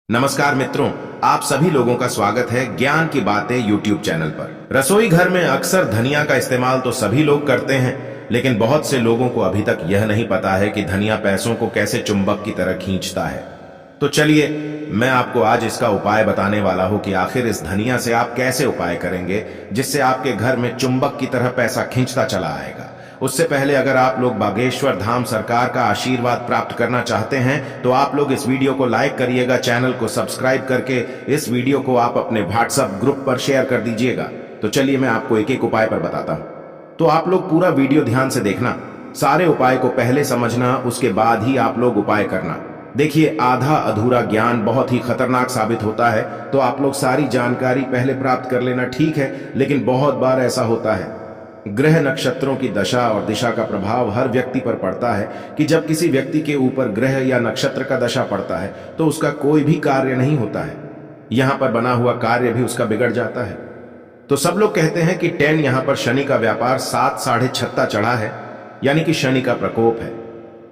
नमस्कार मित्रों, आप सभी लोगों का स्वागत है ज्ञान की बातें यूट्यूब चैनल पर। रसोई घर में अक्सर धनिया का इस्तेमाल तो सभी लोग करते हैं, लेकिन बहुत से लोगों को अभी तक यह नहीं पता है कि धनिया पैसों को कैसे चुंबक की तरह खींचता है। तो चलिए, मैं आपको आज इसका उपाय बताने वाला हूं कि आखिर इस धनिया से आप कैसे उपाय करेंगे जिससे आपके घर में चुंबक की तरह पैसा खींचता चला आएगा। उससे पहले अगर आप लोग बागेश्वर धाम सरकार का आशीर्वाद प्राप्त करना चाहते हैं तो आप लोग इस वीडियो को लाइक करिएगा, चैनल को सब्सक्राइब करके इस वीडियो को आप अपने व्हाट्सएप ग्रुप पर शेयर कर दीजिएगा। तो चलिए मैं आपको एक एक उपाय पर बताता हूं, तो आप लोग पूरा वीडियो ध्यान से देखना, सारे उपाय को पहले समझना, उसके बाद ही आप लोग उपाय करना। देखिए, आधा अधूरा ज्ञान बहुत ही खतरनाक साबित होता है, तो आप लोग सारी जानकारी पहले प्राप्त कर लेना ठीक है। लेकिन बहुत बार ऐसा होता है, ग्रह नक्षत्रों की दशा और दिशा का प्रभाव हर व्यक्ति पर पड़ता है कि जब किसी व्यक्ति के ऊपर ग्रह या नक्षत्र का दशा पड़ता है तो उसका कोई भी कार्य नहीं होता है, यहां पर बना हुआ कार्य भी उसका बिगड़ जाता है। तो सब लोग कहते हैं कि 10 यहां पर शनि का व्यापार 7 साढ़े छत्ता चढ़ा है, यानी कि शनि का प्रकोप है।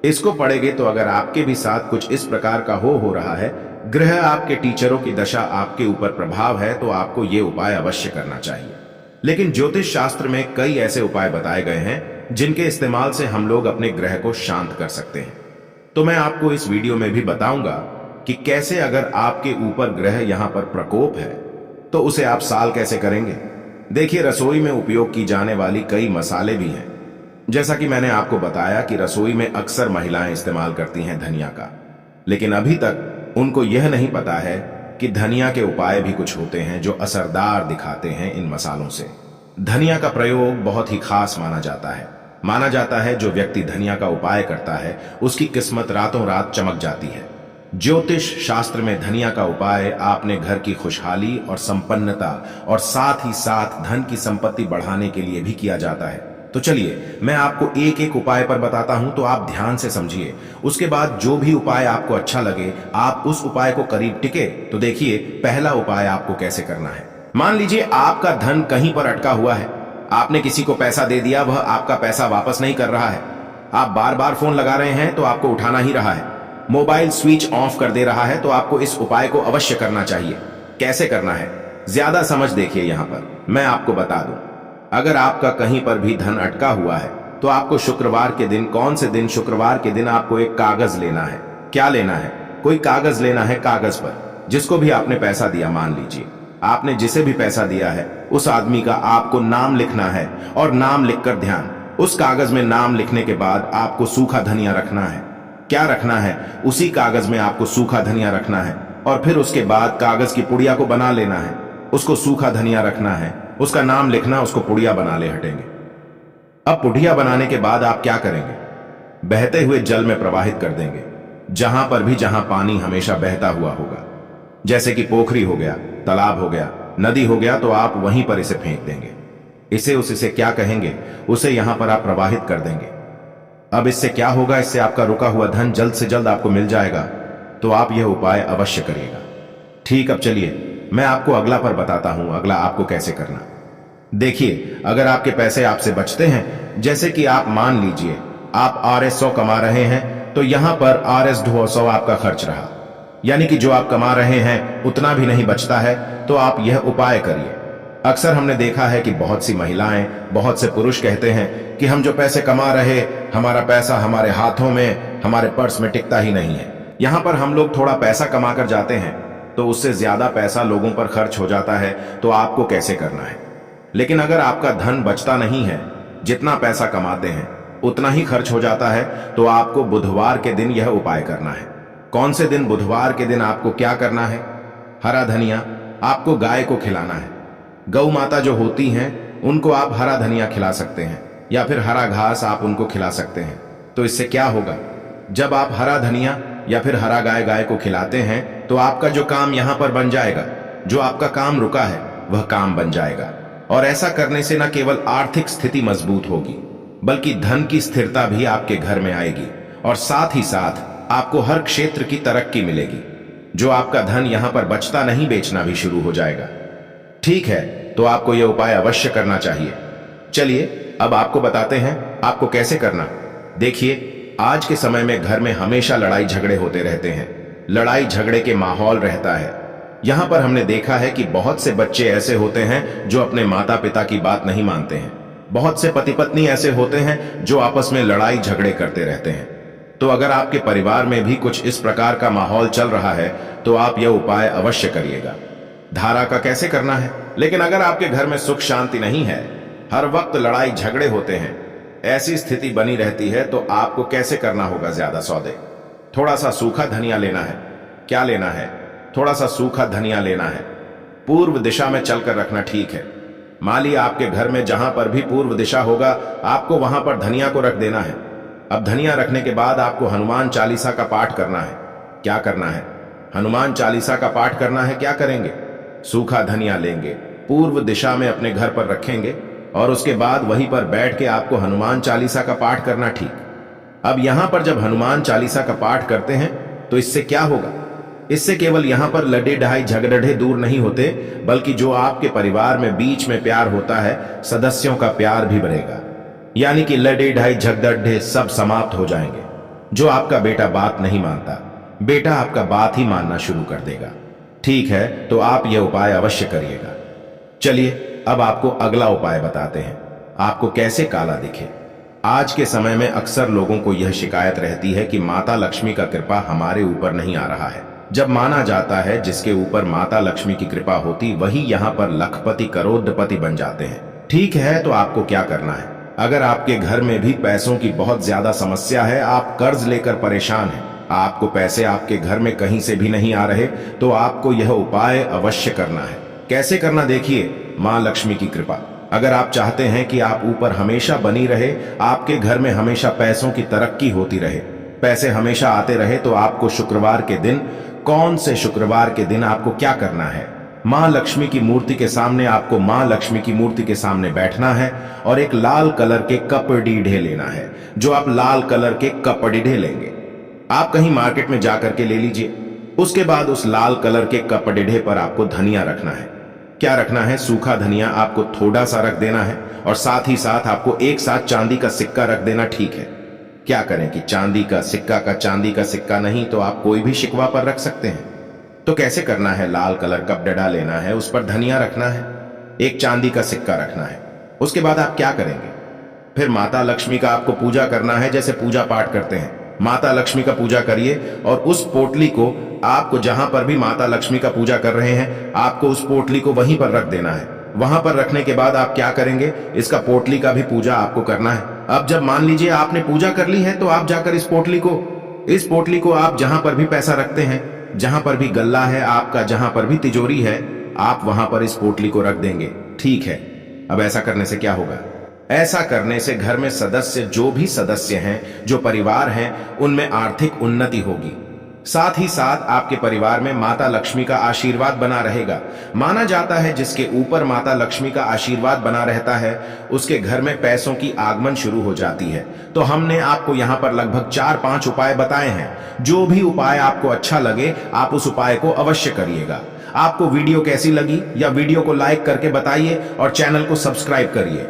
इसको पढ़ेंगे तो अगर आपके भी साथ कुछ इस प्रकार का हो रहा है, ग्रह आपके टीचरों की दशा आपके ऊपर प्रभाव है, तो आपको ये उपाय अवश्य करना चाहिए। लेकिन ज्योतिष शास्त्र में कई ऐसे उपाय बताए गए हैं जिनके इस्तेमाल से हम लोग अपने ग्रह को शांत कर सकते हैं। तो मैं आपको इस वीडियो में भी बताऊंगा कि कैसे अगर आपके ऊपर ग्रह यहां पर प्रकोप है तो उसे आप साल कैसे करेंगे। देखिए, रसोई में उपयोग की जाने वाली कई मसाले भी हैं। जैसा कि मैंने आपको बताया कि रसोई में अक्सर महिलाएं इस्तेमाल करती हैं धनिया का, लेकिन अभी तक उनको यह नहीं पता है कि धनिया के उपाय भी कुछ होते हैं जो असरदार दिखाते हैं इन मसालों से। धनिया का प्रयोग बहुत ही खास माना जाता है जो व्यक्ति धनिया का उपाय करता है उसकी किस्मत रातों रात चमक जाती है। ज्योतिष शास्त्र में धनिया का उपाय आपने घर की खुशहाली और संपन्नता और साथ ही साथ धन की संपत्ति बढ़ाने के लिए भी किया जाता है। तो चलिए, मैं आपको एक एक उपाय पर बताता हूं, तो आप ध्यान से समझिए। उसके बाद जो भी उपाय आपको अच्छा लगे आप उस उपाय को करीब टिके। तो देखिए, पहला उपाय आपको कैसे करना है। मान लीजिए आपका धन कहीं पर अटका हुआ है, आपने किसी को पैसा दे दिया, वह आपका पैसा वापस नहीं कर रहा है, आप बार बार फोन लगा रहे हैं तो आपको उठाना ही रहा है, मोबाइल स्विच ऑफ कर दे रहा है, तो आपको इस उपाय को अवश्य करना चाहिए। कैसे करना है, ज्यादा समझ देखिए। यहां पर मैं आपको बता दूं, अगर आपका कहीं पर भी धन अटका हुआ है तो आपको शुक्रवार के दिन, कौन से दिन, शुक्रवार के दिन आपको एक कागज लेना है। क्या लेना है? कोई कागज लेना है। कागज पर जिसको भी आपने पैसा दिया, मान लीजिए आपने जिसे भी पैसा दिया है उस आदमी का आपको नाम लिखना है, और नाम लिखकर ध्यान, उस कागज में नाम लिखने के बाद आपको सूखा धनिया रखना है। क्या रखना है? उसी कागज में आपको सूखा धनिया रखना है, और फिर उसके बाद कागज की पुड़िया को बना लेना है, उसको सूखा धनिया रखना है, उसका नाम लिखना, उसको पुड़िया बना ले हटेंगे। अब पुड़िया बनाने के बाद आप क्या करेंगे? बहते हुए जल में प्रवाहित कर देंगे, जहां पर भी जहां पानी हमेशा बहता हुआ होगा, जैसे कि पोखरी हो गया, तालाब हो गया, नदी हो गया, तो आप वहीं पर इसे फेंक देंगे। इसे क्या कहेंगे, उसे यहां पर आप प्रवाहित कर देंगे। अब इससे क्या होगा? इससे आपका रुका हुआ धन जल्द से जल्द आपको मिल जाएगा। तो आप यह उपाय अवश्य करिएगा। ठीक, अब चलिए मैं आपको अगला पर बताता हूं, अगला आपको कैसे करना। देखिए, अगर आपके पैसे आपसे बचते हैं, जैसे कि आप मान लीजिए आप RS 100 कमा रहे हैं, तो यहां पर RS 200 आपका खर्च रहा, यानी कि जो आप कमा रहे हैं उतना भी नहीं बचता है, तो आप यह उपाय करिए। अक्सर हमने देखा है कि बहुत सी महिलाएं, बहुत से पुरुष कहते हैं कि हम जो पैसे कमा रहे, हमारा पैसा हमारे हाथों में, हमारे पर्स में टिकता ही नहीं है। यहां पर हम लोग थोड़ा पैसा कमा कर जाते हैं तो उससे ज्यादा पैसा लोगों पर खर्च हो जाता है। तो आपको कैसे करना है? लेकिन अगर आपका धन बचता नहीं है, जितना पैसा कमाते हैं उतना ही खर्च हो जाता है, तो आपको बुधवार के दिन यह उपाय करना है। कौन से दिन? बुधवार के दिन आपको क्या करना है? हरा धनिया आपको गाय को खिलाना है। गौ माता जो होती हैं उनको आप हरा धनिया खिला सकते हैं, या फिर हरा घास आप उनको खिला सकते हैं। तो इससे क्या होगा, जब आप हरा धनिया या फिर हरा गाय को खिलाते हैं तो आपका जो काम यहां पर बन जाएगा, जो आपका काम रुका है वह काम बन जाएगा। और ऐसा करने से न केवल आर्थिक स्थिति मजबूत होगी, बल्कि धन की स्थिरता भी आपके घर में आएगी, और साथ ही साथ आपको हर क्षेत्र की तरक्की मिलेगी। जो आपका धन यहां पर बचता नहीं, बेचना भी शुरू हो जाएगा। ठीक है, तो आपको यह उपाय अवश्य करना चाहिए। चलिए अब आपको बताते हैं आपको कैसे करना। देखिए, आज के समय में घर में हमेशा लड़ाई झगड़े होते रहते हैं। लड़ाई झगड़े के माहौल रहता है। यहाँ पर हमने देखा है कि बहुत से बच्चे ऐसे होते हैं जो अपने माता पिता की बात नहीं मानते हैं। बहुत से पति पत्नी ऐसे होते हैं जो आपस में लड़ाई झगड़े करते रहते हैं। तो अगर आपके परिवार में भी कुछ इस प्रकार का माहौल चल रहा है तो आप यह उपाय अवश्य करिएगा। धारा का कैसे करना है? लेकिन अगर आपके घर में सुख शांति नहीं है, हर वक्त लड़ाई झगड़े होते हैं, ऐसी स्थिति बनी रहती है, तो आपको कैसे करना होगा? ज्यादा सौदे, थोड़ा सा सूखा धनिया लेना है। क्या लेना है? थोड़ा सा सूखा धनिया लेना है। पूर्व दिशा में चलकर रखना, ठीक है। माली आपके घर में जहां पर भी पूर्व दिशा होगा, आपको वहां पर धनिया को रख देना है। अब धनिया रखने के बाद आपको हनुमान चालीसा का पाठ करना है। क्या करना है? हनुमान चालीसा का पाठ करना है। क्या करेंगे? सूखा धनिया लेंगे, पूर्व दिशा में अपने घर पर रखेंगे और उसके बाद वहीं पर बैठ के आपको हनुमान चालीसा का पाठ करना, ठीक। अब यहां पर जब हनुमान चालीसा का पाठ करते हैं तो इससे क्या होगा? इससे केवल यहां पर लड़े ढाई झगड़े दूर नहीं होते, बल्कि जो आपके परिवार में बीच में प्यार होता है, सदस्यों का प्यार भी बढ़ेगा। यानी कि लड़े ढाई झगड़े सब समाप्त हो जाएंगे। जो आपका बेटा बात नहीं मानता, बेटा आपका बात ही मानना शुरू कर देगा। ठीक है, तो आप यह उपाय अवश्य करिएगा। चलिए अब आपको अगला उपाय बताते हैं, आपको कैसे काला दिखे। आज के समय में अक्सर लोगों को यह शिकायत रहती है कि माता लक्ष्मी का कृपा हमारे ऊपर नहीं आ रहा है। जब माना जाता है जिसके ऊपर माता लक्ष्मी की कृपा होती वही यहाँ पर लखपति करोड़पति बन जाते हैं। ठीक है, तो आपको क्या करना है? अगर आपके घर में भी पैसों की बहुत ज्यादा समस्या है, आप कर्ज लेकर परेशान हैं, आपको पैसे आपके घर में कहीं से भी नहीं आ रहे, तो आपको यह उपाय अवश्य करना है। कैसे करना? देखिए, माँ लक्ष्मी की कृपा। अगर आप चाहते हैं कि आप ऊपर हमेशा बनी रहे, आपके घर में हमेशा पैसों की तरक्की होती रहे, पैसे हमेशा आते रहे, तो आपको शुक्रवार के दिन, कौन से शुक्रवार के दिन आपको क्या करना है? माँ लक्ष्मी की मूर्ति के सामने, आपको माँ लक्ष्मी की मूर्ति के सामने बैठना है और एक लाल कलर के कपड़ीढ़े लेना है। जो आप लाल कलर के कपड़ीढ़े लेंगे, आप कहीं मार्केट में जाकर के ले लीजिए। उसके बाद उस लाल कलर के कपड़ीढ़े पर आपको धनिया रखना है। क्या रखना है? सूखा धनिया आपको थोड़ा सा रख देना है और साथ ही साथ आपको एक साथ चांदी का सिक्का रख देना, ठीक है। क्या करें कि चांदी का सिक्का नहीं तो आप कोई भी शिकवा पर रख सकते हैं। तो कैसे करना है? लाल कलर का कपड़ा लेना है, उस पर धनिया रखना है, एक चांदी का सिक्का रखना है। उसके बाद आप क्या करेंगे? फिर माता लक्ष्मी का आपको पूजा करना है, जैसे पूजा पाठ करते हैं। माता लक्ष्मी का पूजा करिए और उस पोटली को, आपको जहां पर भी माता लक्ष्मी का पूजा कर रहे हैं, आपको उस पोटली को वहीं पर रख देना है। वहां पर रखने के बाद आप क्या करेंगे? इसका पोटली का भी पूजा आपको करना है। अब जब मान लीजिए आपने पूजा कर ली है, तो आप जाकर इस पोटली को आप जहां पर भी पैसा रखते हैं, जहां पर भी गल्ला है आपका, जहां पर भी तिजोरी है, आप वहां पर इस पोटली को रख देंगे। ठीक है। अब ऐसा करने से क्या होगा? ऐसा करने से घर में जो भी सदस्य हैं, जो परिवार हैं, उनमें आर्थिक उन्नति होगी। साथ ही साथ आपके परिवार में माता लक्ष्मी का आशीर्वाद बना रहेगा। माना जाता है जिसके ऊपर माता लक्ष्मी का आशीर्वाद बना रहता है, उसके घर में पैसों की आगमन शुरू हो जाती है। तो हमने आपको यहाँ पर लगभग 4-5 उपाय बताए हैं। जो भी उपाय आपको अच्छा लगे, आप उस उपाय को अवश्य करिएगा। आपको वीडियो कैसी लगी, या वीडियो को लाइक करके बताइए और चैनल को सब्सक्राइब करिए।